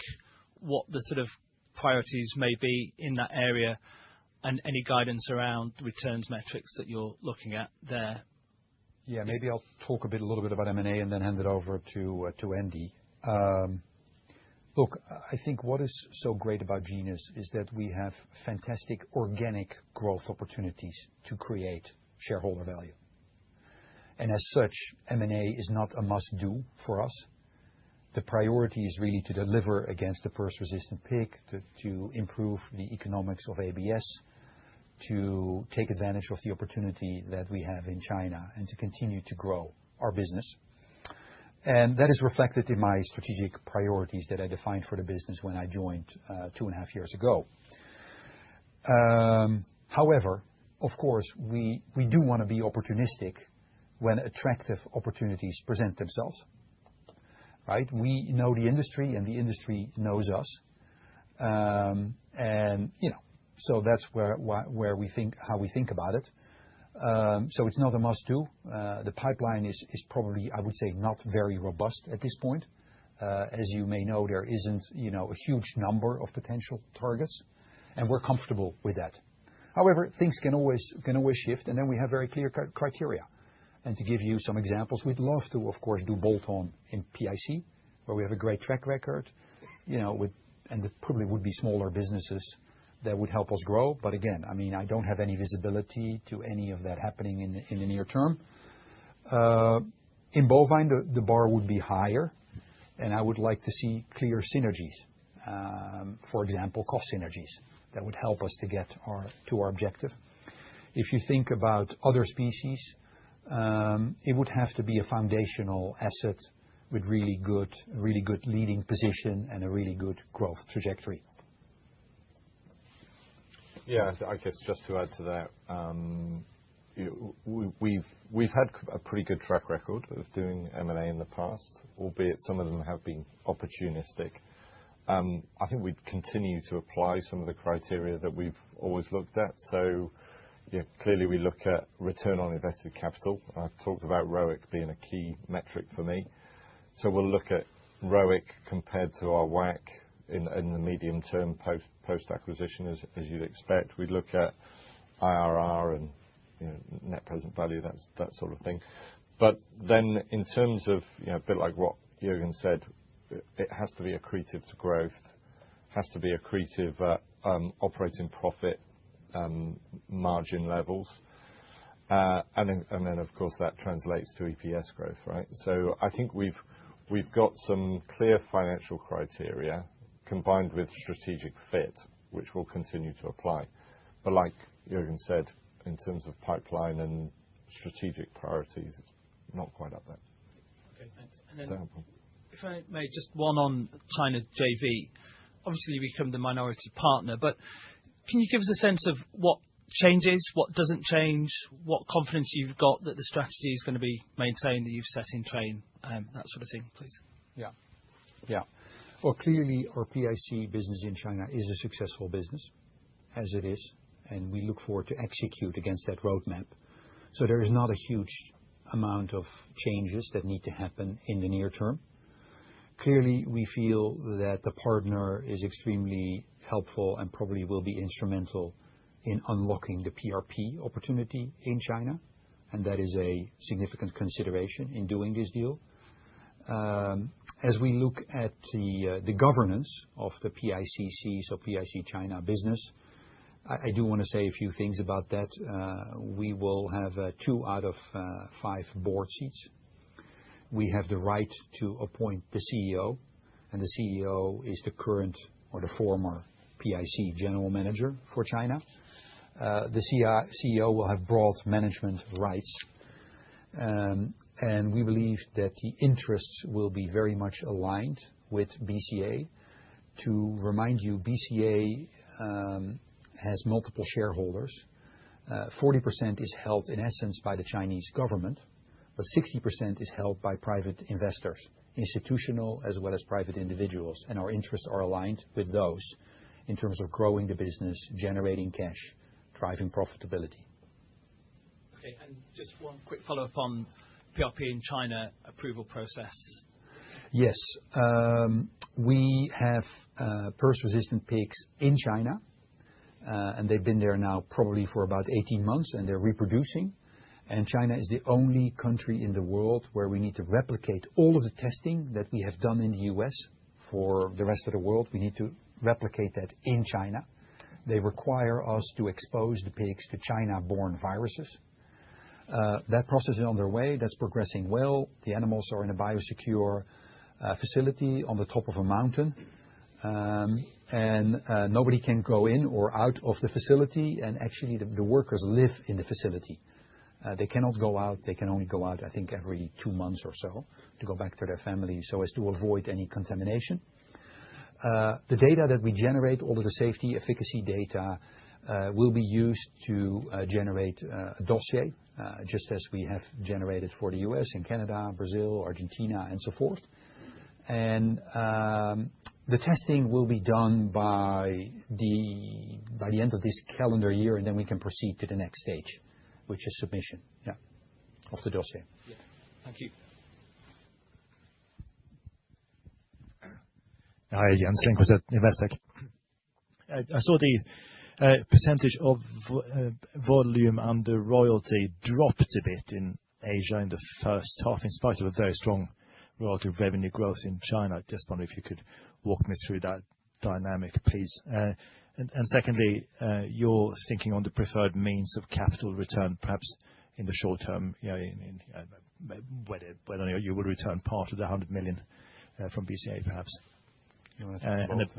what the sort of priorities may be in that area, and any guidance around returns metrics that you're looking at there? Yeah, maybe I'll talk a little bit about M&A and then hand it over to Andy. Look, I think what is so great about Genus is that we have fantastic organic growth opportunities to create shareholder value. And as such, M&A is not a must-do for us. The priority is really to deliver against the PRRS-resistant pig, to improve the economics of ABS, to take advantage of the opportunity that we have in China, and to continue to grow our business. And that is reflected in my strategic priorities that I defined for the business when I joined 2.5 years ago. However, of course, we do want to be opportunistic when attractive opportunities present themselves. Right? We know the industry, and the industry knows us. And so that's where we think, how we think about it. So it's not a must-do. The pipeline is probably, I would say, not very robust at this point. As you may know, there isn't a huge number of potential targets, and we're comfortable with that. However, things can always shift, and then we have very clear criteria. And to give you some examples, we'd love to, of course, do bolt-on in PIC, where we have a great track record, and it probably would be smaller businesses that would help us grow. But again, I mean, I don't have any visibility to any of that happening in the near term. In bovine, the bar would be higher, and I would like to see clear synergies. For example, cost synergies that would help us to get to our objective. If you think about other species, it would have to be a foundational asset with really good leading position and a really good growth trajectory. Yeah, I guess just to add to that, we've had a pretty good track record of doing M&A in the past, albeit some of them have been opportunistic. I think we'd continue to apply some of the criteria that we've always looked at. So clearly we look at return on invested capital. I've talked about ROIC being a key metric for me. So we'll look at ROIC compared to our WACC in the medium term post-acquisition, as you'd expect. We look at IRR and net present value, that sort of thing. But then in terms of, a bit like what Jürgen said, it has to be accretive to growth, has to be accretive at operating profit margin levels. And then, of course, that translates to EPS growth, right? So I think we've got some clear financial criteria combined with strategic fit, which we'll continue to apply. But like Jürgen said, in terms of pipeline and strategic priorities, it's not quite up there. Okay, thanks. And then, if I may, just one on China JV. Obviously, you become the minority partner, but can you give us a sense of what changes, what doesn't change, what confidence you've got that the strategy is going to be maintained, that you've set in train, that sort of thing, please? Yeah. Well, clearly, our PIC business in China is a successful business, as it is, and we look forward to execute against that roadmap. So there is not a huge amount of changes that need to happen in the near term. Clearly, we feel that the partner is extremely helpful and probably will be instrumental in unlocking the PRP opportunity in China, and that is a significant consideration in doing this deal. As we look at the governance of the PICC, so PIC China business, I do want to say a few things about that. We will have 2 out of 5 board seats. We have the right to appoint the CEO, and the CEO is the current or the former PIC general manager for China. The CEO will have broad management rights, and we believe that the interests will be very much aligned with BCA. To remind you, BCA has multiple shareholders. 40% is held in essence by the Chinese government, but 60% is held by private investors institutional as well as private individuals, and our interests are aligned with those in terms of growing the business, generating cash, driving profitability. Okay, and just one quick follow-up on PRP in China approval process. Yes, we have PRRS-resistant pigs in China, and they've been there now probably for about 18 months, and they're reproducing. And China is the only country in the world where we need to replicate all of the testing that we have done in the US for the rest of the world. We need to replicate that in China. They require us to expose the pigs to China-born viruses. That process is underway. That's progressing well. The animals are in a biosecure facility on the top of a mountain. And nobody can go in or out of the facility. And actually, the workers live in the facility. They cannot go out. They can only go out, I think, every 2 months or so to go back to their family so as to avoid any contamination. The data that we generate, all of the safety, efficacy data, will be used to generate a dossier, just as we have generated for the US and Canada, Brazil, Argentina, and so forth. And the testing will be done by the end of this calendar year, and then we can proceed to the next stage, which is submission, of the dossier. Yeah. Thank you. Hi, Jens Lindqvist at Investec. I saw the percentage of volume under royalty dropped a bit in Asia in the first half, in spite of a very strong royalty revenue growth in China. I just wonder if you could walk me through that dynamic, please. And secondly, your thinking on the preferred means of capital return, perhaps in the short term, whether you will return part of the 100 million from BCA, perhaps. And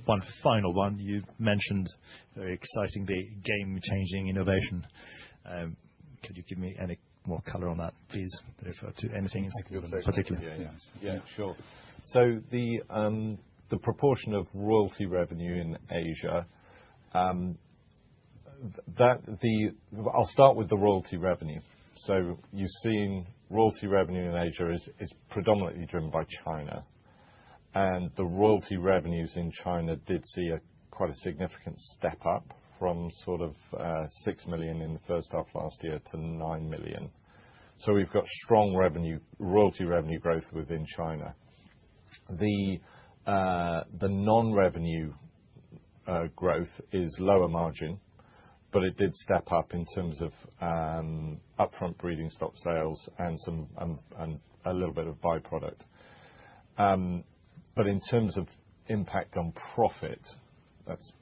one final one, you mentioned very excitingly game-changing innovation. Could you give me any more color on that, please? Refer to anything in particular? Yeah, sure. So the proportion of royalty revenue in Asia, I'll start with the royalty revenue. So you've seen royalty revenue in Asia is predominantly driven by China. And the royalty revenues in China did see quite a significant step up from sort of 6 million in the first half last year to 9 million. So we've got strong royalty revenue growth within China. The non-revenue growth is lower margin, but it did step up in terms of upfront breeding stock sales and a little bit of byproduct. But in terms of impact on profit, that's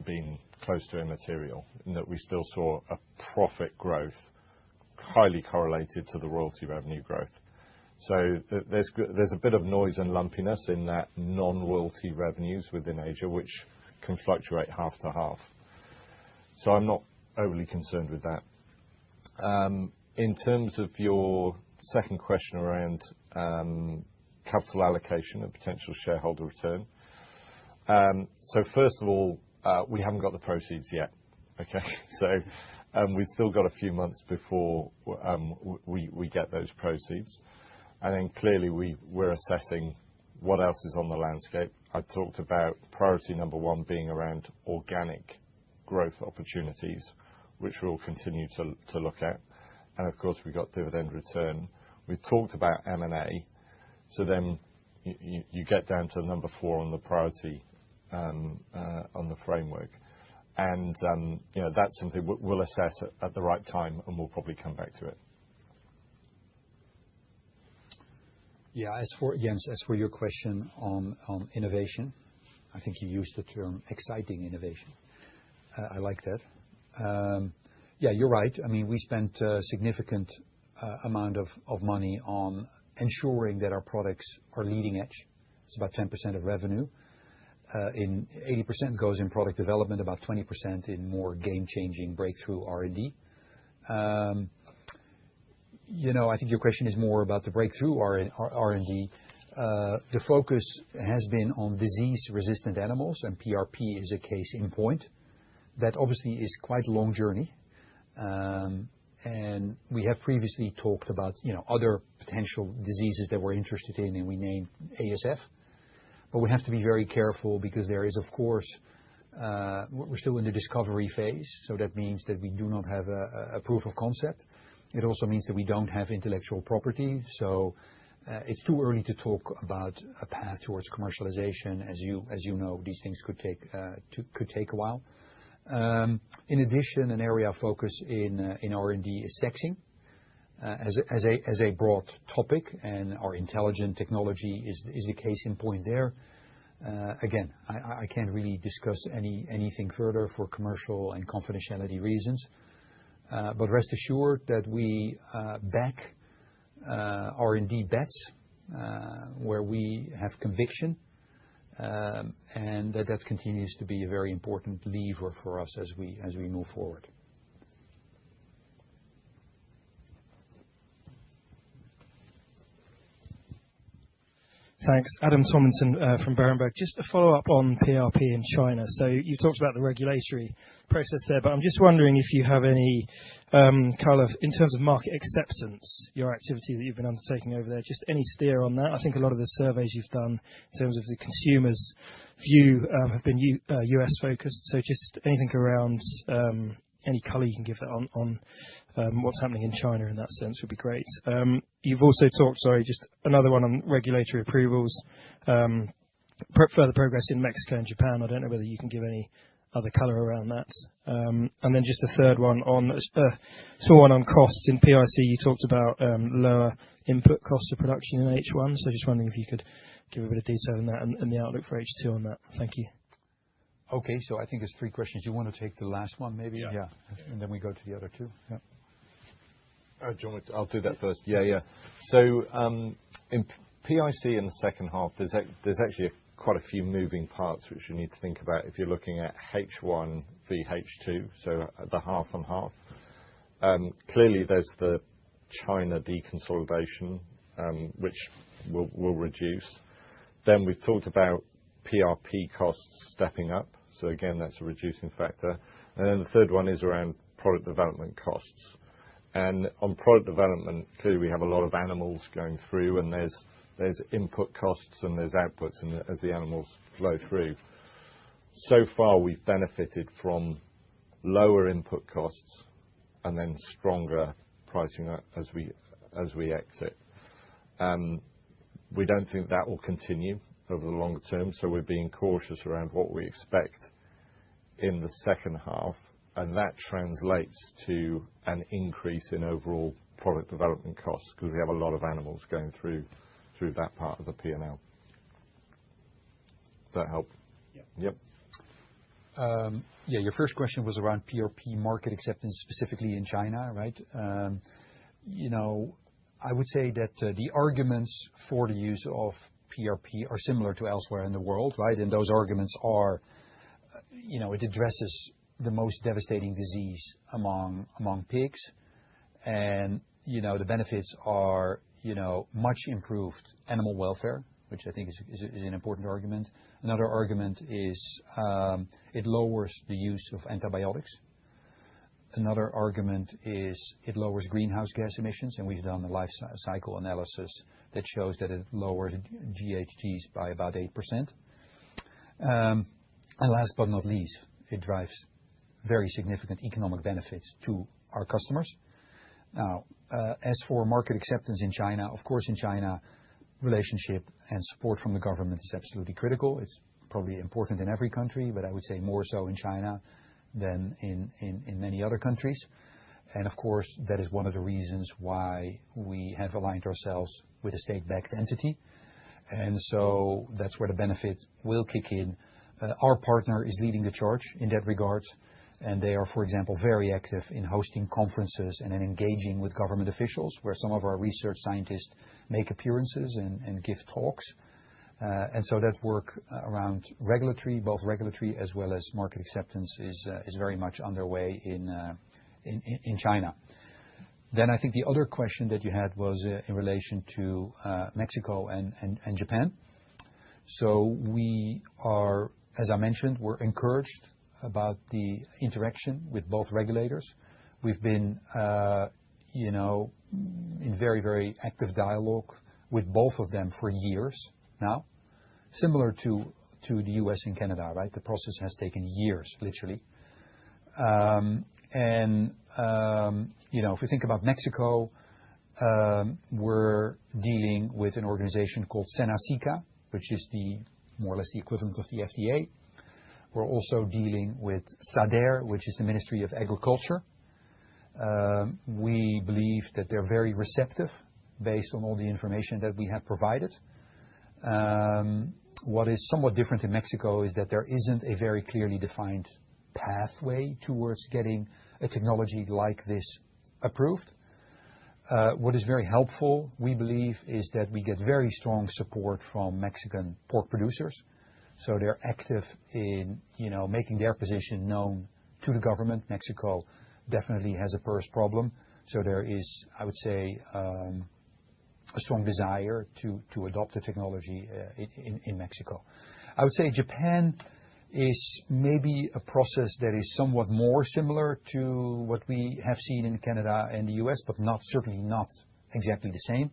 been close to immaterial, in that we still saw a profit growth highly correlated to the royalty revenue growth. So there's a bit of noise and lumpiness in that non-royalty revenues within Asia, which can fluctuate half to half. So I'm not overly concerned with that. In terms of your second question around capital allocation and potential shareholder return. So first of all, we haven't got the proceeds yet. Okay, so we've still got a few months before we get those proceeds. And then clearly we're assessing what else is on the landscape. I talked about priority number one being around organic growth opportunities, which we'll continue to look at. And of course, we've got dividend return. We've talked about M&A. So then you get down to number 4 on the priority on the framework. And that's something we'll assess at the right time, and we'll probably come back to it. Yeah, as for your question on innovation, I think you used the term exciting innovation. I like that. Yeah, you're right. I mean, we spent a significant amount of money on ensuring that our products are leading edge. It's about 10% of revenue. 80% goes in product development, about 20% in more game-changing breakthrough R&D. I think your question is more about the breakthrough R&D. The focus has been on disease-resistant animals, and PRP is a case in point. That obviously is quite a long journey. And we have previously talked about other potential diseases that we're interested in, and we named ASF. But we have to be very careful because there is, of course, we're still in the discovery phase. So that means that we do not have a proof of concept. It also means that we don't have intellectual property. So it's too early to talk about a path towards commercialization. As you know, these things could take a while. In addition, an area of focus in R&D is sexing as a broad topic, and our intelligent technology is the case in point there. Again, I can't really discuss anything further for commercial and confidentiality reasons. But rest assured that we back R&D bets where we have conviction, and that continues to be a very important lever for us as we move forward. Thanks. Adam Tomlinson from Berenberg. Just a follow-up on PRP in China. So you talked about the regulatory process there, but I'm just wondering if you have any kind of, in terms of market acceptance, your activity that you've been undertaking over there, just any steer on that. I think a lot of the surveys you've done in terms of the consumer's view have been US focused. So just anything around any colour you can give that on what's happening in China in that sense would be great. You've also talked, just another one on regulatory approvals, further progress in Mexico and Japan. I don't know whether you can give any other colour around that. And then just a third one small one on costs. In PIC, you talked about lower input costs of production in H1. So just wondering if you could give a bit of detail on that and the outlook for H2 on that. Thank you. Okay, so I think it's 3 questions. You want to take the last one, maybe? Yeah. And then we go to the other 2. Yeah. I'll do that first. Yeah. So in PIC in the second half, there's actually quite a few moving parts which you need to think about if you're looking at H1 v H2, so the half and half. Clearly, there's the China deconsolidation, which will reduce. Then we've talked about PRP costs stepping up. So again, that's a reducing factor. And then the third one is around product development costs. And on product development, clearly we have a lot of animals going through, and there's input costs and there's outputs as the animals flow through. So far, we've benefited from lower input costs and then stronger pricing as we exit. We don't think that will continue over the longer term, so we're being cautious around what we expect in the second half, and that translates to an increase in overall product development costs because we have a lot of animals going through that part of the P&L. Does that help? Yep. Your first question was around PRP market acceptance, specifically in China, right? I would say that the arguments for the use of PRP are similar to elsewhere in the world, right? And those arguments are, it addresses the most devastating disease among pigs, and the benefits are much improved animal welfare, which I think is an important argument. Another argument is it lowers the use of antibiotics. Another argument is it lowers greenhouse gas emissions, and we've done a life cycle analysis that shows that it lowers GHGs by about 8%. And last but not least, it drives very significant economic benefits to our customers. Now, as for market acceptance in China, of course, in China, relationship and support from the government is absolutely critical. It's probably important in every country, but I would say more so in China than in many other countries. And of course, that is one of the reasons why we have aligned ourselves with a state-backed entity. And so that's where the benefit will kick in. Our partner is leading the charge in that regard, and they are, for example, very active in hosting conferences and in engaging with government officials, where some of our research scientists make appearances and give talks. And so that work around regulatory, both regulatory as well as market acceptance, is very much underway in China. Then I think the other question that you had was in relation to Mexico and Japan. So we are, as I mentioned, we're encouraged about the interaction with both regulators. We've been in very, very active dialogue with both of them for years now, similar to the US and Canada, right? The process has taken years, literally. If we think about Mexico, we're dealing with an organization called Senacica, which is more or less the equivalent of the FDA. We're also dealing with SADER, which is the Ministry of Agriculture. We believe that they're very receptive based on all the information that we have provided. What is somewhat different in Mexico is that there isn't a very clearly defined pathway towards getting a technology like this approved. What is very helpful, we believe, is that we get very strong support from Mexican pork producers. So they're active in making their position known to the government. Mexico definitely has a purse problem. So there is, I would say, a strong desire to adopt the technology in Mexico. I would say Japan is maybe a process that is somewhat more similar to what we have seen in Canada and the US, but certainly not exactly the same.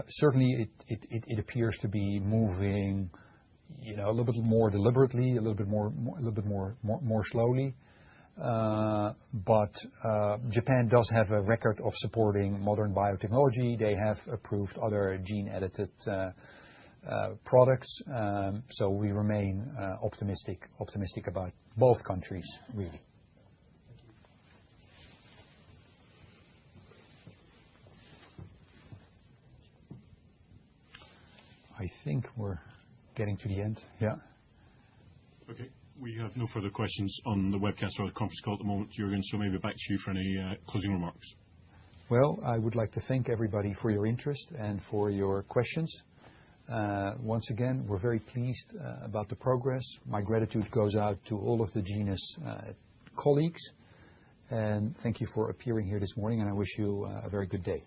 Certainly, it appears to be moving, a little bit more deliberately, a little bit more slowly. But Japan does have a record of supporting modern biotechnology. They have approved other gene-edited products. So we remain optimistic about both countries, really. I think we're getting to the end. Yeah. Okay. We have no further questions on the webcast or the conference call at the moment, Jürgen, so maybe back to you for any closing remarks. Well, I would like to thank everybody for your interest and for your questions. Once again, we're very pleased about the progress. My gratitude goes out to all of the Genus colleagues. And thank you for appearing here this morning, and I wish you a very good day.